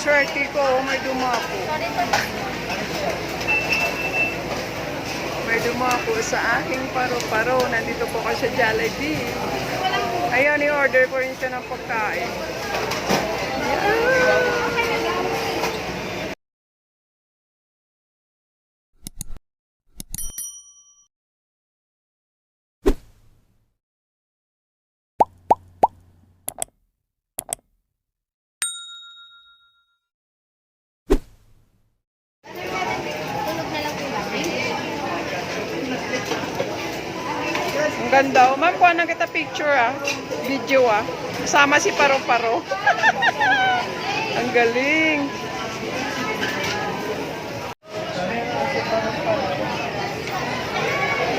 swerte ko. May dumako. May dumako sa aking paro-paro. Nandito po kasi sa Jollibee. Ayun, i-order ko rin siya ng pagkain. Yeah. Ang ganda. Ma'am, kuha na kita picture video Kasama si Paro-Paro. Ang galing.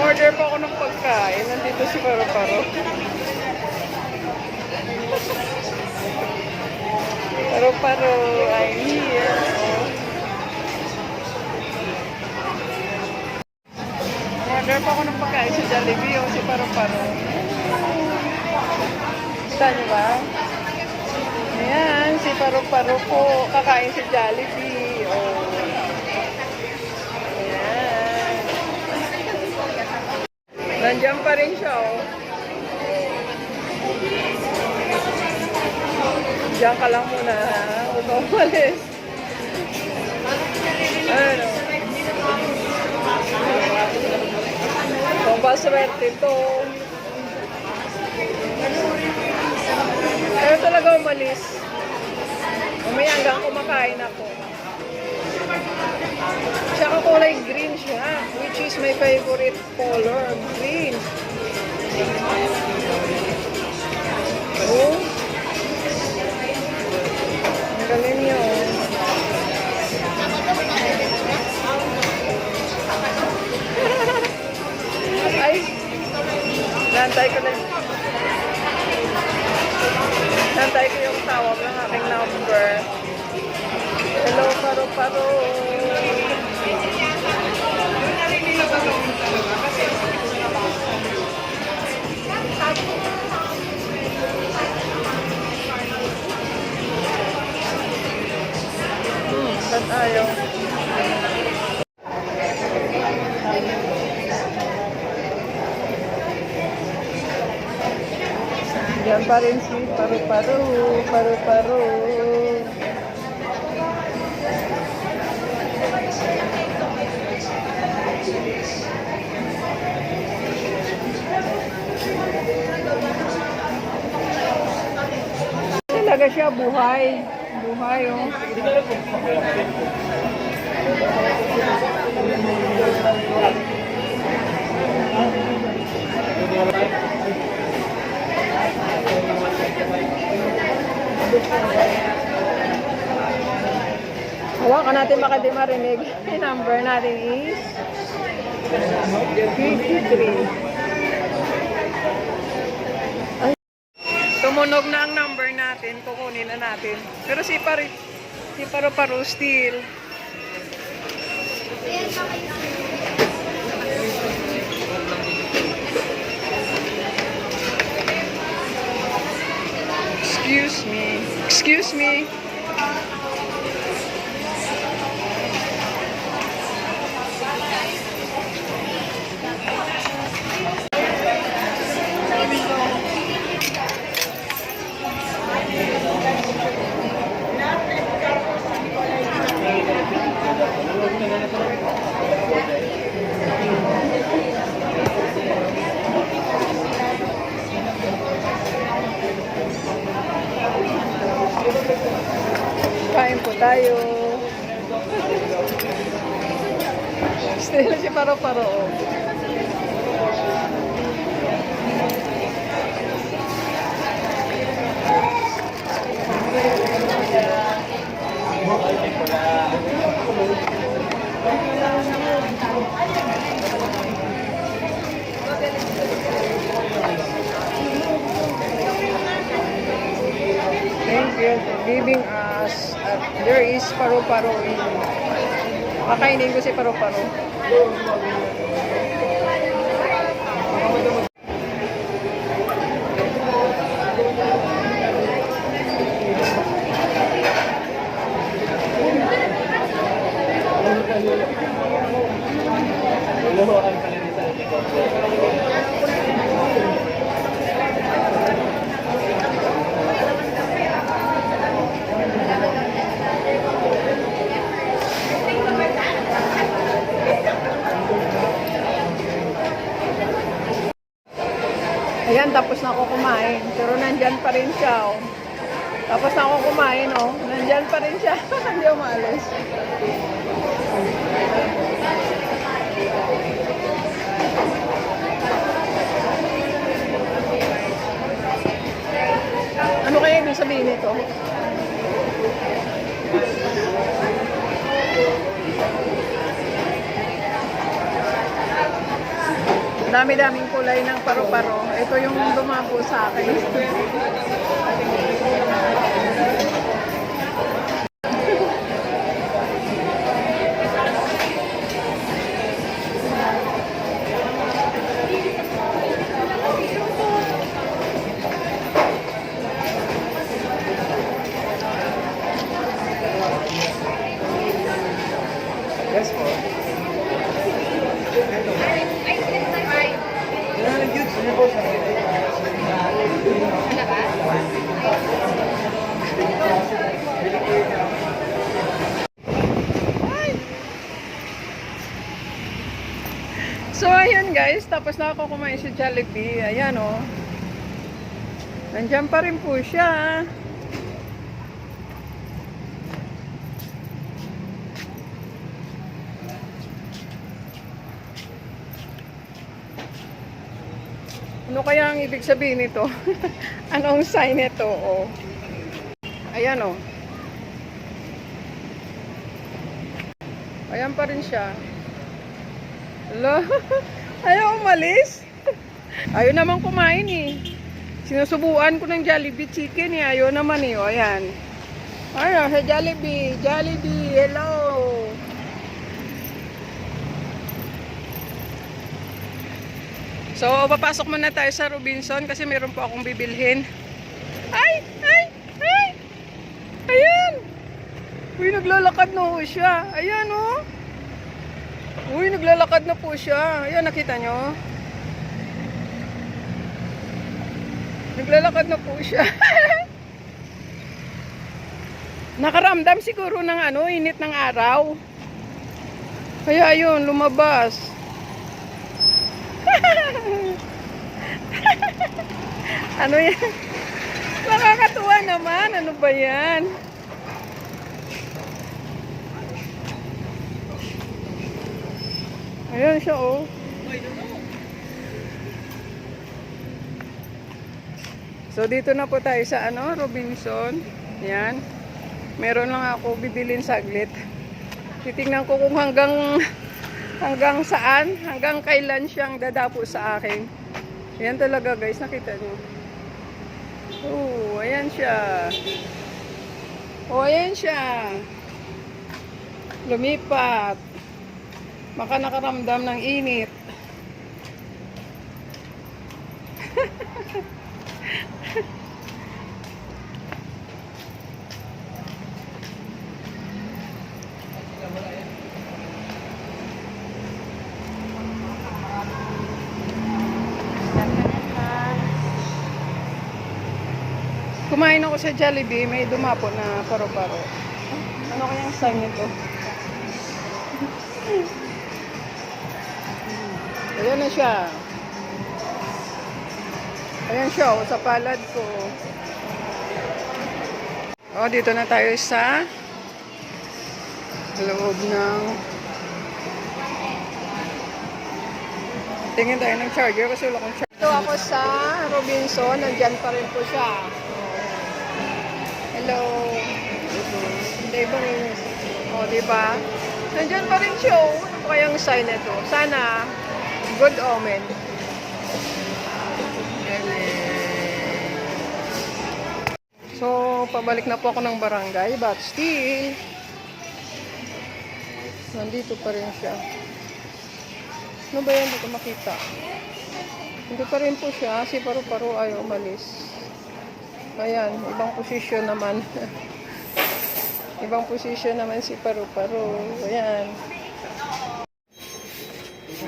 Order po ako ng pagkain. Nandito si Paro-Paro. Paro-Paro, I'm here. Order po ako ng pagkain sa Jollibee. Si Paro-Paro. Kita niyo ba? Ayan, si Paro-Paro po. Kakain sa Jollibee. Ayan. Nandiyan pa rin siya, Diyan ka lang muna, Huwag ka umalis. Ano? Pampaswerte to. Pero talaga umalis. Mamaya hanggang kumakain ako. Tsaka kulay green siya, which is my favorite color, green. Oh. Ang galing niyo. Ay, nantay ko lang. Nantay ko yung tawag ng aking number. Hello, Paro-Paro. Ba't ayaw? Diyan pa rin si Paro-Paro. Paro-Paro. Talaga siya buhay. Buhay, Hawakan natin baka di marinig. Yung number natin is 53. Tumunog na ang number natin. Kukunin na natin. Pero si Paro-Paro still. Excuse me. Excuse me. Kain po tayo. Still si Paro-Paro. Thank you for giving us. There is Paro-Paro in. Kakainin ko si Paro-Paro. tapos na ako kumain. Pero nandyan pa rin siya, oh. Tapos na ako kumain, oh. Nandyan pa rin siya. Hindi umalis. Ano kaya ibig sabihin nito? Dami-daming kulay ng paru-paro. Ito yung dumapo sa akin. Yes po. So, ayun guys, tapos na ako kumain sa Jollibee. Ayan, oh. Nandiyan pa rin po siya. Ano kaya ang ibig sabihin nito? Anong sign nito? Oh. Ayan, oh. Ayan pa rin siya. Hello? Ayaw umalis. Ayaw naman kumain eh. Sinusubuan ko ng Jollibee chicken eh. Ayaw naman eh. O, ayan. Ayaw sa Jollibee. Jollibee. Hello. So, papasok muna tayo sa Robinson kasi meron po akong bibilhin. Ay! Ay! Ay! Ayan! Uy, naglalakad na po siya. Ayan, oh. Uy, naglalakad na po siya. Ayan, nakita nyo? Naglalakad na po siya. Nakaramdam siguro ng init ng araw. Kaya yun, lumabas. Ano yan? Nakakatuwa naman. Ano ba yan? Ayan siya, oh. So, dito na po tayo sa Robinson. Yan. Meron lang ako bibilin saglit. Titingnan ko kung hanggang saan, hanggang kailan siyang dadapo sa akin. Ayan talaga, guys. Nakita niyo. Oh, ayan siya. Oh, ayan siya. Lumipat. Baka nakaramdam ng init. Kumain ako sa Jollibee, may dumapo na paro-paro. Ano kayang sign nito? Ayan na siya. Ayan siya, oh, sa palad ko. Oh, dito na tayo sa loob ng... Tingin tayo ng charger kasi wala akong charger. Dito ako sa Robinson, nandyan pa rin po siya. Hello. Diba? Oh, diba? Nandyan pa rin siya. Ano kayang sign nito? Sana good omen. So, pabalik na po ako ng barangay, but still, nandito pa rin siya. Ano ba yan? Hindi ko makita. Hindi pa rin po siya. Si Paru-Paro ayaw umalis. Ayan, ibang posisyon naman. Ibang posisyon naman si Paru-Paro. Ayan.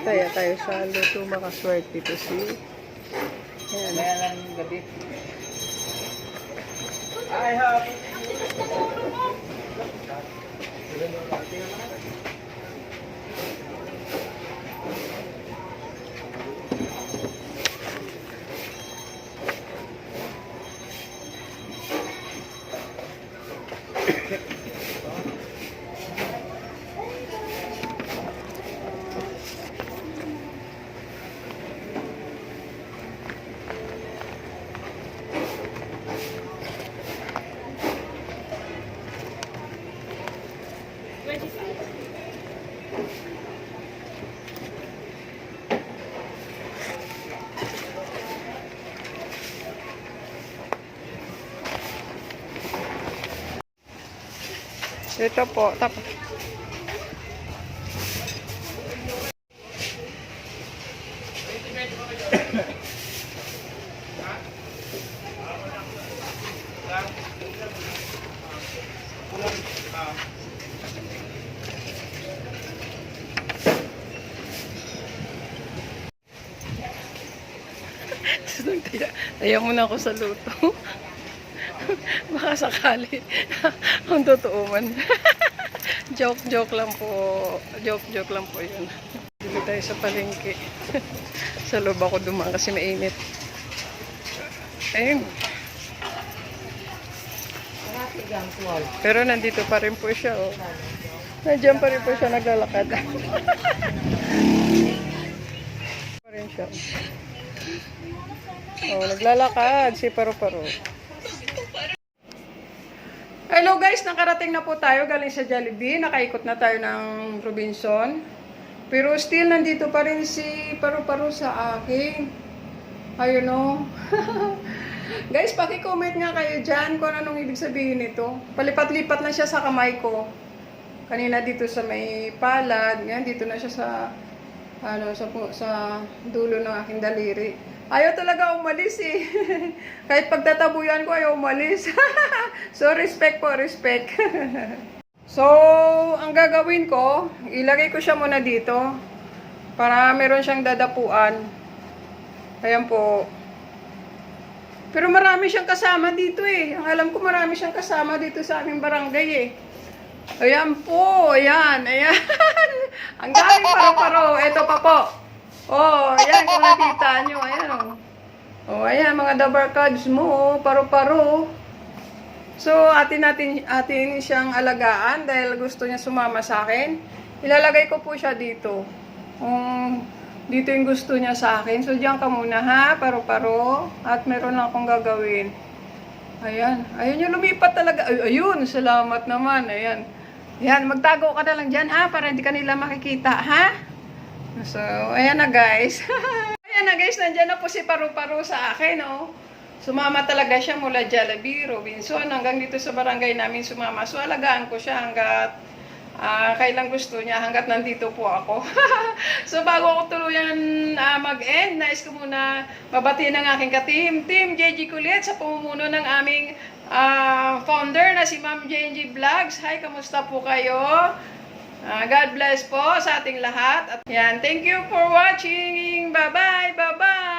Tayo sa luto makaswerte ito si. Ayan. Ayan ang gabi. I have. Ito po. Ayaw mo na ako sa luto. Baka sakali. Ang totoo man. Joke lang po. Joke lang po yun. Dito tayo sa palengke. Sa loob ako dumaan kasi mainit. Ayun. Pero nandito pa rin po siya. Oh. Nandiyan pa rin po siya naglalakad. Pa rin siya. Oh, naglalakad si Paru-Paro. Hello guys, nakarating na po tayo galing sa Jollibee. Nakaikot na tayo ng Robinson. Pero still nandito pa rin si Paru-Paro sa akin. Ayun o. Guys, paki-comment nga kayo dyan kung anong ibig sabihin nito. Palipat-lipat na siya sa kamay ko. Kanina dito sa may palad. Yan, dito na siya sa sa dulo ng aking daliri. Ayaw talaga umalis eh. Kahit pagtatabuyan ko, ayaw umalis. So, respect po, respect. So, ang gagawin ko, ilagay ko siya muna dito. Para meron siyang dadapuan. Ayan po. Pero marami siyang kasama dito eh. Ang alam ko marami siyang kasama dito sa aming barangay eh. Ayan po, ayan. Ang galing Paru-Paro. Ito pa po. Oh, ayan kung nakita nyo. Ayan oh. Oh, ayan mga dabar cards mo. Paru-Paro. So, atin siyang alagaan dahil gusto niya sumama sa akin. Ilalagay ko po siya dito. Dito yung gusto niya sa akin. So, diyan ka muna ha, Paru-Paro. At meron lang akong gagawin. Ayan. Ayun yung lumipat talaga. Ayun, salamat naman. Ayan. Ayan, magtago ka na lang dyan ha, para hindi ka nila makikita ha. So, ayan na guys. Ayan na guys, nandyan na po si Paru-Paro sa akin, oh. Sumama talaga siya mula Jollibee, Robinson, hanggang dito sa barangay namin sumama. So, alagaan ko siya hanggat kailan gusto niya, hanggat nandito po ako. So, bago ako tuluyan mag-end, nais ko muna mabatiin ang aking ka-team, Team JG Kulit, sa pamumuno ng aming founder na si Ma'am JG Vlogs. Hi, kamusta po kayo? God bless po sa ating lahat. At yan, thank you for watching. Bye-bye, bye-bye.